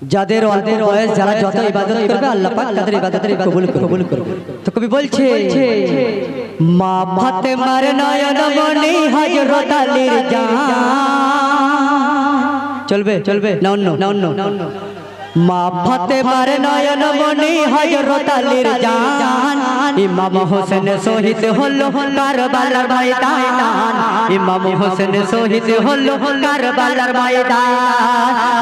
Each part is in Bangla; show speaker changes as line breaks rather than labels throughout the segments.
যাদের অল্প বয়স যারা যত ইবাদত করবে আল্লাহ পাক তাদের ইবাদতের কবুল করবে। তো কবি বলছে মা ফাতেমার নয়ন মনি হযরত আলীর জান। চলবে চলবে না অন্য মা ফাতেমার নয়ন মনি হযরত আলীর জান। ইমাম হোসেন শহীদ হলো কারবালার ময়দান। ইমাম হোসেন শহীদ হলো কারবালার ময়দান।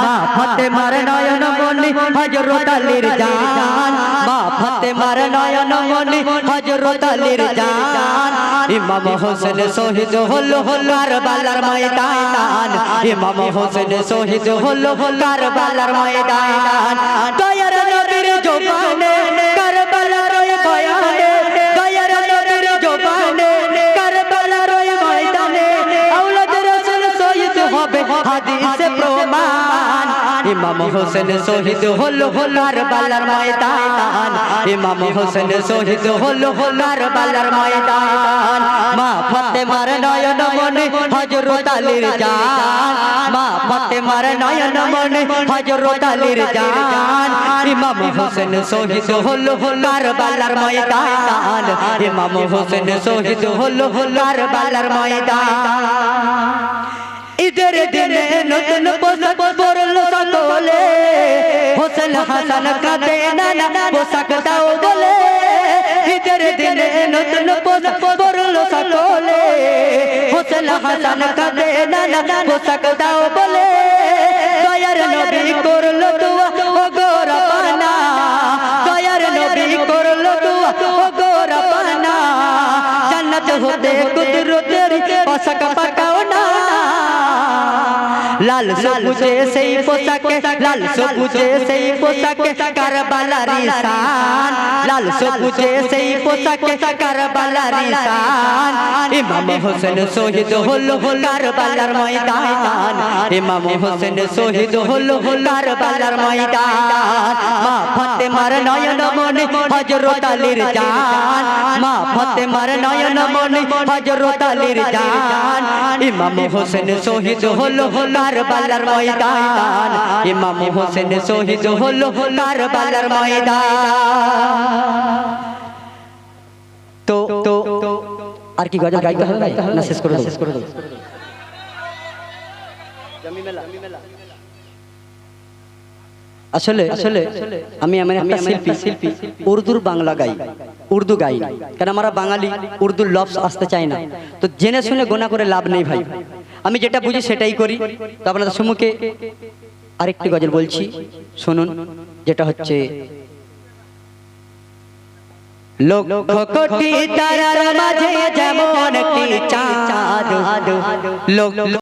মা ফাতেমার নয়ন মনি হযরত আলীর জান। মা ফাতেমার নয়ন মনি হযরত আলীর জান। ইমাম হোসেন শহীদ হলো কারবালার ময়দান। ইমাম হোসেন শহীদ হলো কারবালার ময়দান। দয়ার নবীর জবানে কারবালার বয়ানে, দয়ার নবীর জবানে কারবালার ময়দানে আওলাদ রাসূল শহীদ হবে হাদিসে প্রমাণ। ইমাম হোসেন শহীদ হলো কারবালার ময়দান। ইমাম হোসেন শহীদ হলো কারবালার ময়দান। মা ফাতেমার নয়ন মনি হযরত আলীর জান। মা ফাতেমার নয়ন মনি হযরত আলীর জান। ইমাম হোসেন শহীদ হলো কারবালার ময়দান। ইমাম হোসেন শহীদ হলো কারবালার ময়দান। ঈদের দিনে নতুন পোশাক পরলো সকলে, হোসেন হাসান কাঁদে নানা পোশাক দাও বলে। ঈদের দিনে নতুন পোশাক পরলো সকলে, হোসেন হাসান কাঁদে নানা পোশাক দাও বলে। দয়ার নবী করলো দোয়া ও গো রব্বানা, দয়ার নবী করলো দোয়া ও গো রব্বানা। জান্নাত হতে কুদরতের পোশাক পাকাও না। লাল সবুজে সেই পোশাকে, লাল সবুজে সেই পোশাকে কারবালার শান। লাল সবুজে সেই পোশাকে কারবালার শান। ইমাম হোসেন শহীদ হলো কারবালার ময়দান। ইমাম হোসেন শহীদ হলো কারবালার ময়দান। মা ফাতেমার নয়ন মনি হযরত আলীর জান। মা ফাতেমার নয়ন মনি হযরত আলীর জান। ইমাম হোসেন শহীদ হলো কারবালার ময়দান। ইমাম হোসেন শহীদ হলো কারবালার ময়দান। তো আর কি গজল গাইতে হবে না শেষ করে দেব? আসলে আমি এমন একটা শিল্পী উর্দুর বাংলা গাই, উর্দু গাই না, কারণ আমরা বাঙালি উর্দুর লফজ আসতে চাই না। তো জেনে শুনে গোনা করে লাভ নেই ভাই, আমি যেটা বুঝি সেটাই করি। তো আপনাদের সম্মুখে আরেকটি গজল বলছি, শুনুন, যেটা হচ্ছে লক্ষ কোটি তারার মাঝে যেমন একটি চাঁদ,